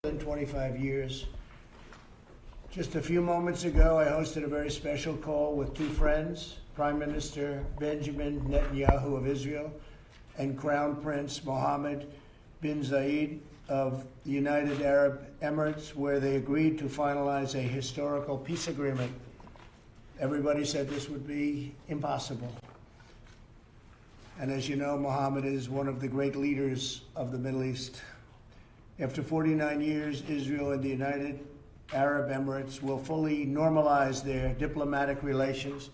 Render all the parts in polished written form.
Than 25 years. Just a few moments ago, I hosted a very special call with two friends, Prime Minister Benjamin Netanyahu of Israel and Crown Prince Mohammed bin Zayed of the United Arab Emirates, where they agreed to finalize a historical peace agreement. Everybody said this would be impossible. And as you know, Mohammed is one of the great leaders of the Middle East. After 49 years, Israel and the United Arab Emirates will fully normalize their diplomatic relations.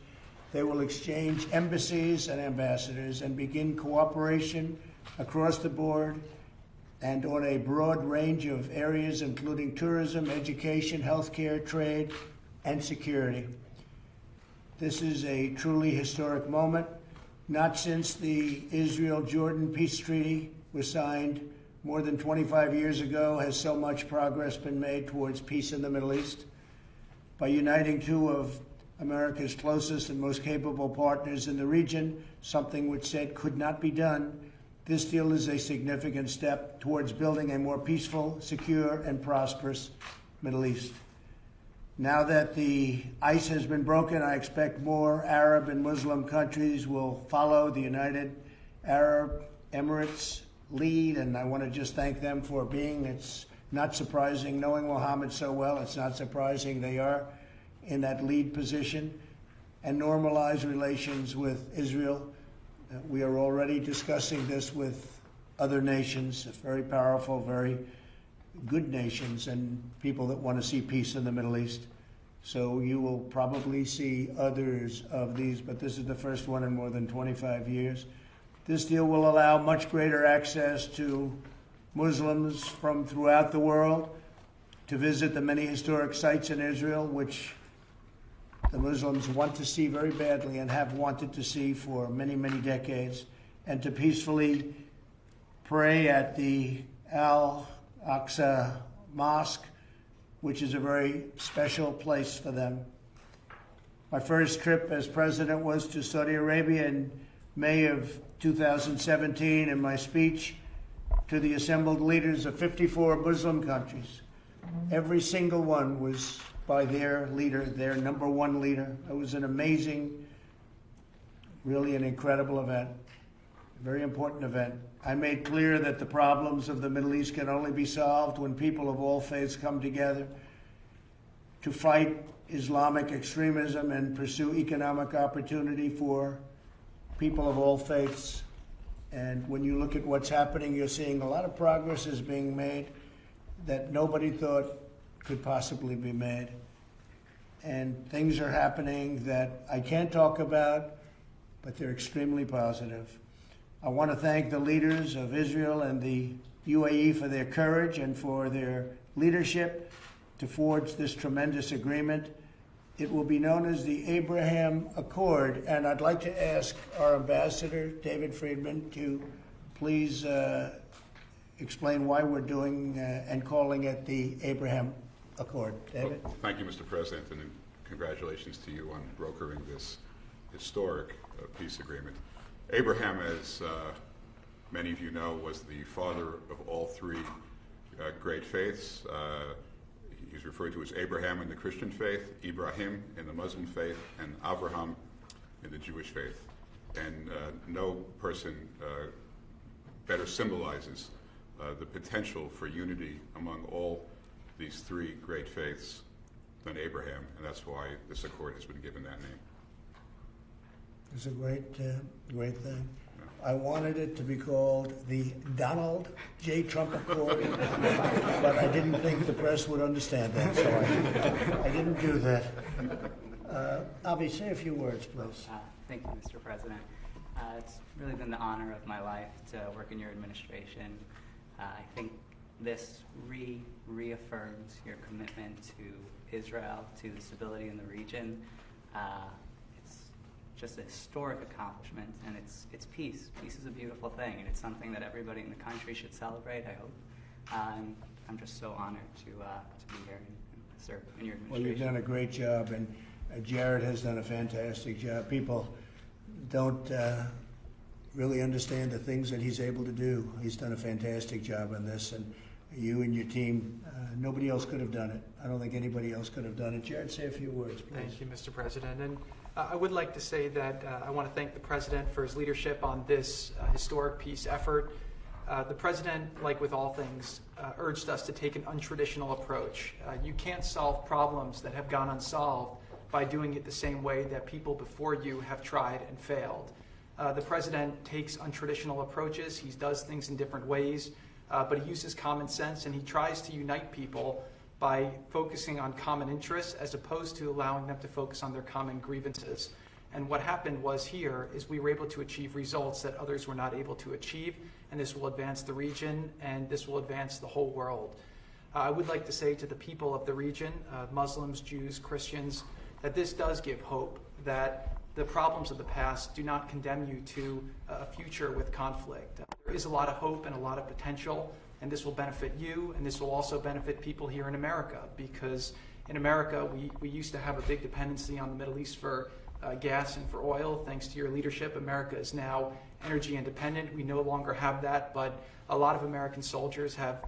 They will exchange embassies and ambassadors and begin cooperation across the board and on a broad range of areas, including tourism, education, healthcare, trade, and security. This is a truly historic moment. Not since the Israel-Jordan peace treaty was signed more than 25 years ago has so much progress been made towards peace in the Middle East. By uniting two of America's closest and most capable partners in the region, something which said could not be done, this deal is a significant step towards building a more peaceful, secure, and prosperous Middle East. Now that the ice has been broken, I expect more Arab and Muslim countries will follow the United Arab Emirates lead, and I want to just thank them for being. It's not surprising, knowing Mohammed so well, it's not surprising they are in that lead position, and normalize relations with Israel. We are already discussing this with other nations, very powerful, very good nations, and people that want to see peace in the Middle East. So you will probably see others of these, but this is the first one in more than 25 years. This deal will allow much greater access to Muslims from throughout the world to visit the many historic sites in Israel, which the Muslims want to see very badly and have wanted to see for many, many decades, and to peacefully pray at the Al-Aqsa Mosque, which is a very special place for them. My first trip as president was to Saudi Arabia in May of 2017, in my speech to the assembled leaders of 54 Muslim countries. Every single one was by their leader, their number one leader. It was an amazing, really an incredible event, a very important event. I made clear that the problems of the Middle East can only be solved when people of all faiths come together to fight Islamic extremism and pursue economic opportunity for people of all faiths. And when you look at what's happening, you're seeing a lot of progress is being made that nobody thought could possibly be made. And things are happening that I can't talk about, but they're extremely positive. I want to thank the leaders of Israel and the UAE for their courage and for their leadership to forge this tremendous agreement. It will be known as the Abraham Accord, and I'd like to ask our ambassador, David Friedman, to please explain why we're doing and calling it the Abraham Accord. David? Well, thank you, Mr. President, and congratulations to you on brokering this historic peace agreement. Abraham, as many of you know, was the father of all three great faiths. He's referred to as Abraham in the Christian faith, Ibrahim in the Muslim faith, and Avraham in the Jewish faith. And no person better symbolizes the potential for unity among all these three great faiths than Abraham, and that's why this accord has been given that name. It's a great thing. I wanted it to be called the Donald J. Trump Accord, but I didn't think the press would understand that, so I didn't do that. Avi, say a few words, please. Thank you, Mr. President. It's really been the honor of my life to work in your administration. I think this reaffirms your commitment to Israel, to the stability in the region. Just a historic accomplishment, and it's peace. Peace is a beautiful thing, and it's something that everybody in the country should celebrate, I hope. I'm just so honored to be here and serve in your administration. Well, you've done a great job, and Jared has done a fantastic job. People don't really understand the things that he's able to do. He's done a fantastic job on this, and You and your team, nobody else could have done it. I don't think anybody else could have done it. Jared, say a few words, please. Thank you, Mr. President. And I would like to say that I want to thank the President for his leadership on this historic peace effort. The President, like with all things, urged us to take an untraditional approach. You can't solve problems that have gone unsolved by doing it the same way that people before you have tried and failed. The President takes untraditional approaches. He does things in different ways, but he uses common sense, and he tries to unite people by focusing on common interests as opposed to allowing them to focus on their common grievances. And what happened was here is we were able to achieve results that others were not able to achieve, and this will advance the region, and this will advance the whole world. I would like to say to the people of the region, Muslims, Jews, Christians, that this does give hope, that the problems of the past do not condemn you to a future with conflict. There is a lot of hope and a lot of potential, and this will benefit you, and this will also benefit people here in America, because in America we used to have a big dependency on the Middle East for gas and for oil. Thanks to your leadership, America is now energy independent. We no longer have that, but a lot of American soldiers have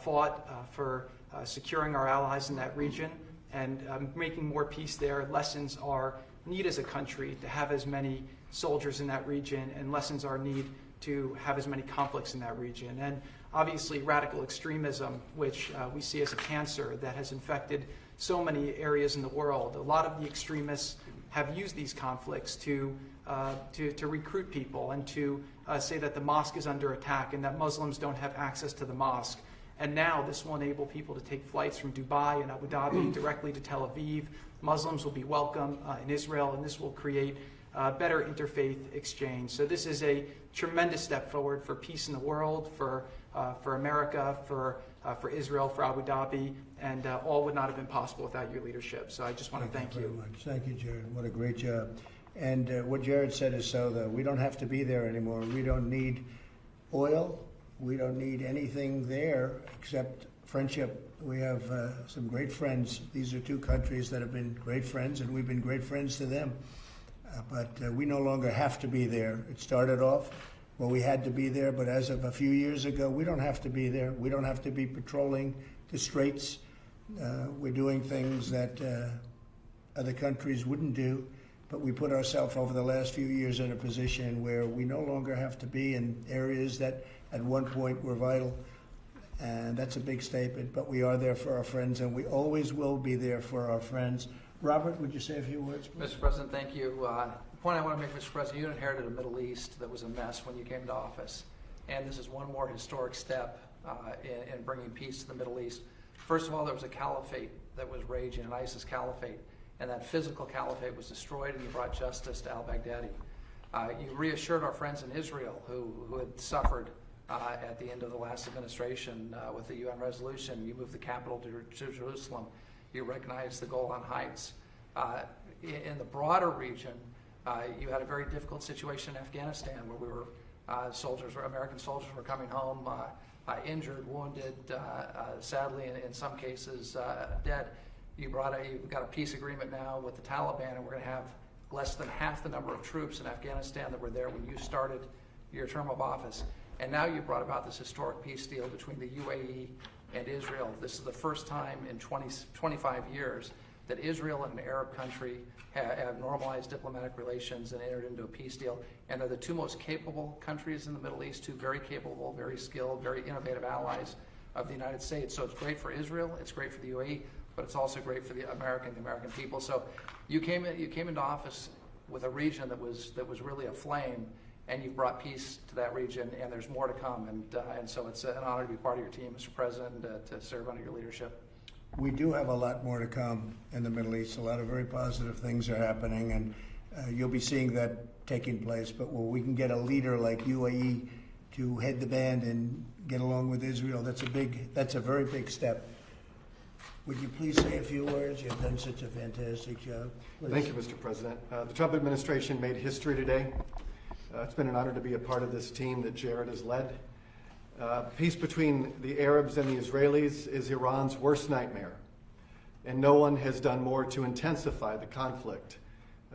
fought for securing our allies in that region and making more peace there. Lessons our need as a country to have as many soldiers in that region, and lessons our need to have as many conflicts in that region. And obviously radical extremism, which we see as a cancer that has infected so many areas in the world. A lot of the extremists have used these conflicts to recruit people and to say that the mosque is under attack and that Muslims don't have access to the mosque. And now this will enable people to take flights from Dubai and Abu Dhabi directly to Tel Aviv. Muslims will be welcome in Israel, and this will create better interfaith exchange. So this is a tremendous step forward for peace in the world, for America, for Israel, for Abu Dhabi, and all would not have been possible without your leadership. So I just want to thank you. Very much. Thank you, Jared. What a great job. And what Jared said is so, though. We don't have to be there anymore. We don't need oil. We don't need anything there except friendship. We have some great friends. These are two countries that have been great friends, and we've been great friends to them. But we no longer have to be there. It started off well, we had to be there, but as of a few years ago, we don't have to be there. We don't have to be patrolling the straits. We're doing things that other countries wouldn't do, but we put ourselves over the last few years in a position where we no longer have to be in areas that at one point were vital. And that's a big statement, but we are there for our friends, and we always will be there for our friends. Robert, would you say a few words, please? Mr. President, thank you. The point I want to make, Mr. President, you inherited a Middle East that was a mess when you came to office, and this is one more historic step in bringing peace to the Middle East. First of all, there was a caliphate that was raging, an ISIS caliphate, and that physical caliphate was destroyed, and you brought justice to al-Baghdadi. You reassured our friends in Israel who had suffered at the end of the last administration with the UN resolution. You moved the capital to Jerusalem. You recognized the Golan Heights. In the broader region, you had a very difficult situation in Afghanistan where we were American soldiers were coming home injured, wounded, sadly in some cases dead. You've got a peace agreement now with the Taliban, and we're going to have less than half the number of troops in Afghanistan that were there when you started your term of office. And now you brought about this historic peace deal between the UAE and Israel. This is the first time in 25 years that Israel and an Arab country have normalized diplomatic relations and entered into a peace deal. And they're the two most capable countries in the Middle East, two very capable, very skilled, very innovative allies of the United States. So it's great for Israel, it's great for the UAE, but it's also great for the American people. So you came into office with a region that was really aflame, and you've brought peace to that region, and there's more to come. And so it's an honor to be part of your team, Mr. President, to serve under your leadership. We do have a lot more to come in the Middle East. A lot of very positive things are happening, and you'll be seeing that taking place. But when we can get a leader like UAE to head the band and get along with Israel, that's a very big step. Would you please say a few words? You've done such a fantastic job. Please. Thank you, Mr. President. The Trump administration made history today. It's been an honor to be a part of this team that Jared has led. Peace between the Arabs and the Israelis is Iran's worst nightmare, and no one has done more to intensify the conflict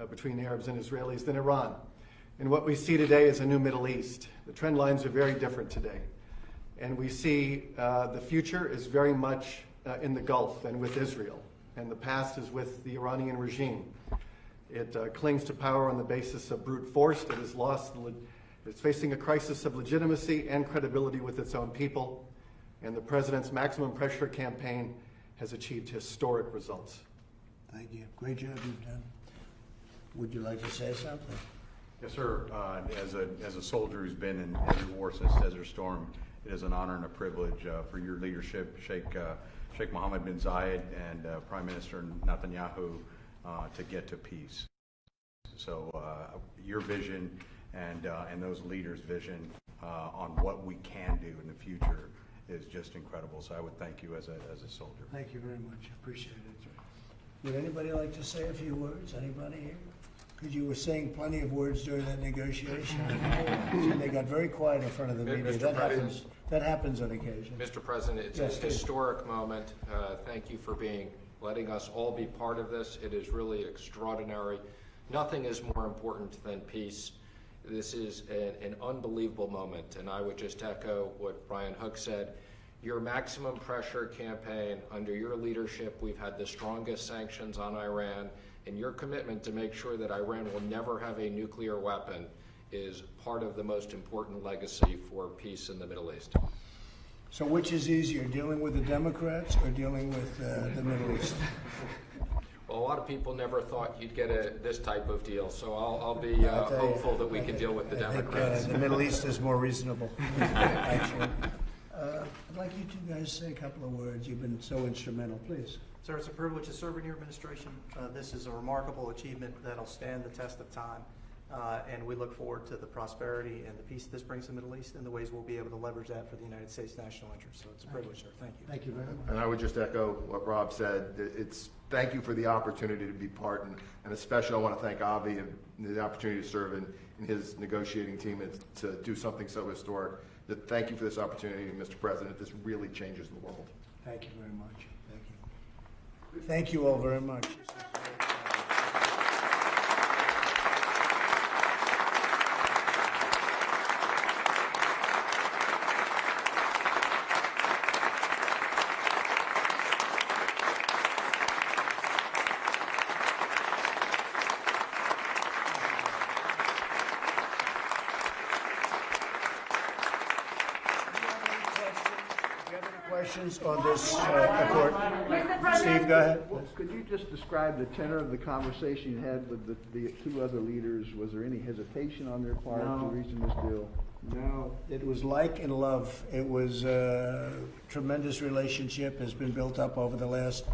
between Arabs and Israelis than Iran. And what we see today is a new Middle East. The trend lines are very different today, And we see the future is very much in the Gulf and with Israel, and the past is with the Iranian regime. It clings to power on the basis of brute force. It has lost, it's facing a crisis of legitimacy and credibility with its own people, and the president's maximum pressure campaign has achieved historic results. Thank you. Great job you've done. Would you like to say something? Yes, sir. As a soldier who's been in every war since Desert Storm, it is an honor and a privilege for your leadership, Sheikh Mohammed bin Zayed and Prime Minister Netanyahu, to get to peace. So your vision and those leaders' vision on what we can do in the future is just incredible. So I would thank you as a soldier. Thank you very much. Appreciate it. Would anybody like to say a few words? Anybody here? Because you were saying plenty of words during that negotiation. And they got very quiet in front of the media. That happens on occasion. Mr. President, it's Yes, a please. historic moment. Thank you for letting us all be part of this. It is really extraordinary. Nothing is more important than peace. This is an unbelievable moment, and I would just echo what Brian Hook said. Your maximum pressure campaign, under your leadership, we've had the strongest sanctions on Iran, and your commitment to make sure that Iran will never have a nuclear weapon is part of the most important legacy for peace in the Middle East. So which is easier, dealing with the Democrats or dealing with the Middle East? Well, a lot of people never thought you'd get this type of deal, so I'll be I'll tell you, hopeful that we can deal with the I think, Democrats. the Middle East is more reasonable, actually. I'd like you two guys to say a couple of words. You've been so instrumental. Please. Sir, it's a privilege to serve in your administration. This is a remarkable achievement that'll stand the test of time. And we look forward to the prosperity and the peace this brings to the Middle East and the ways we'll be able to leverage that for the United States national interest. So it's a privilege, sir. Thank you. Thank you very much. And I would just echo what Rob said. Thank you for the opportunity to be part, and especially I want to thank Avi and the opportunity to serve in his negotiating team and to do something so historic. Thank you for this opportunity, Mr. President. This really changes the world. Thank you very much. Thank you. Thank you all very much. Questions on this report? Steve, go ahead. Well, could you just describe the tenor of the conversation you had with the two other leaders? Was there any hesitation on their part to reaching this deal? No, it was like and love. It was a tremendous relationship has been built up over the last,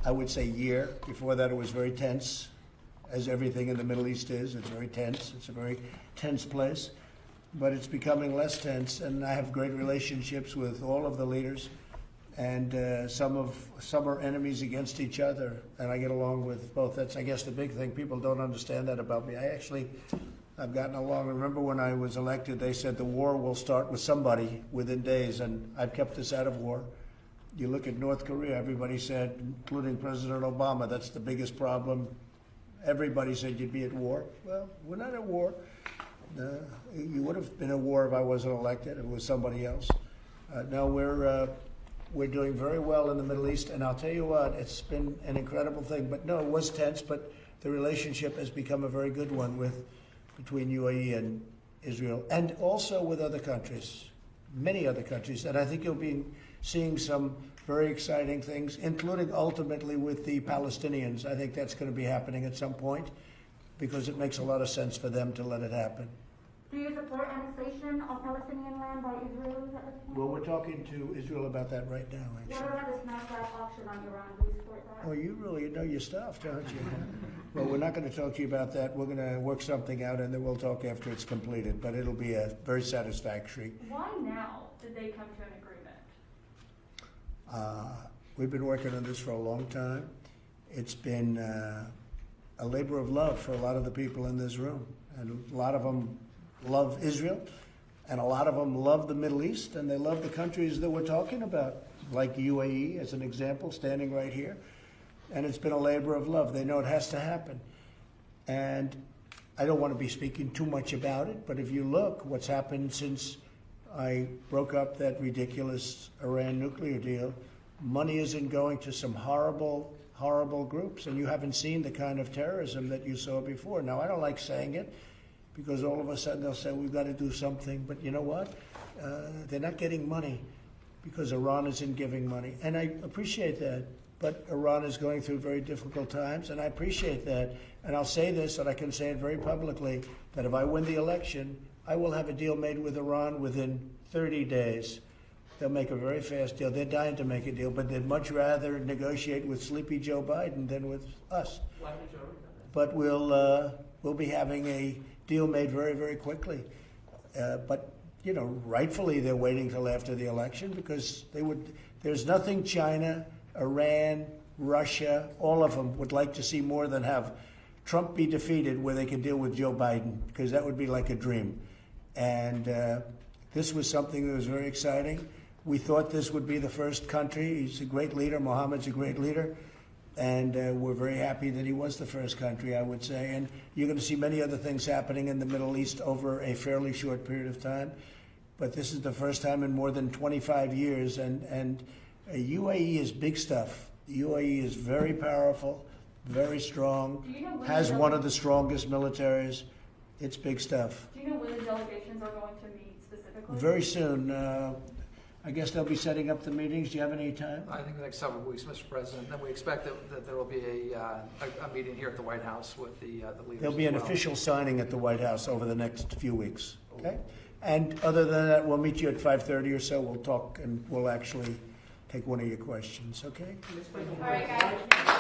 I would say, year. Before that, it was very tense, as everything in the Middle East is. It's very tense. It's a very tense place. But it's becoming less tense, and I have great relationships with all of the leaders, and some are enemies against each other, and I get along with both. That's, I guess, the big thing. People don't understand that about me. I've gotten along. Remember when I was elected, they said the war will start with somebody within days, and I've kept us out of war. You look at North Korea, everybody said, including President Obama, that's the biggest problem. Everybody said you'd be at war. Well, we're not at war. You would have been at war if I wasn't elected. It was somebody else. No, we're doing very well in the Middle East, and I'll tell you what, it's been an incredible thing. But no, it was tense, but the relationship has become a very good one between UAE and Israel, and also with other countries, many other countries. And I think you'll be seeing some very exciting things, including ultimately with the Palestinians. I think that's going to be happening at some point, because it makes a lot of sense for them to let it happen. Do you support annexation of Palestinian land by Israelis at this point? Well, we're talking to Israel about that right now, actually. What about the snapshot auction on Iran? Do you support that? Oh, you really know your stuff, don't you? Well, we're not going to talk to you about that. We're going to work something out, and then we'll talk after it's completed. But it'll be a very satisfactory. Why now did they come to an agreement? We've been working on this for a long time. It's been a labor of love for a lot of the people in this room, and a lot of them love Israel, and a lot of them love the Middle East, and they love the countries that we're talking about, like UAE as an example, standing right here. And it's been a labor of love. They know it has to happen. And I don't want to be speaking too much about it, but if you look what's happened since I broke up that ridiculous Iran nuclear deal. Money isn't going to some horrible, horrible groups, and you haven't seen the kind of terrorism that you saw before. Now, I don't like saying it, because all of a sudden they'll say, we've got to do something, but you know what? They're not getting money because Iran isn't giving money. And I appreciate that, but Iran is going through very difficult times, and I appreciate that. And I'll say this, and I can say it very publicly, that if I win the election, I will have a deal made with Iran within 30 days. They'll make a very fast deal. They're dying to make a deal, but they'd much rather negotiate with sleepy Joe Biden than with us. Why did you already done that? But we'll be having a deal made very, very quickly. But you know, rightfully they're waiting till after the election because they would. There's nothing China, Iran, Russia, all of them would like to see more than have Trump be defeated, where they can deal with Joe Biden, because that would be like a dream. And this was something that was very exciting. We thought this would be the first country. He's a great leader. Mohammed's a great leader. And we're very happy that he was the first country, I would say. And you're going to see many other things happening in the Middle East over a fairly short period of time. But this is the first time in more than 25 years. And UAE is big stuff. The UAE is very powerful, very strong, Do you know when has the one of the strongest militaries. It's big stuff. Do you know when the delegations are going to meet specifically? Very soon. I guess they'll be setting up the meetings. Do you have any time? I think the next several weeks, Mr. President, then we expect that there will be a meeting here at the White House with the leaders. There'll be an as well. official signing at the White House over the next few weeks. Okay? And other than that, we'll meet you at 5:30 or so. We'll talk and we'll actually take one of your questions. Okay? All right, guys.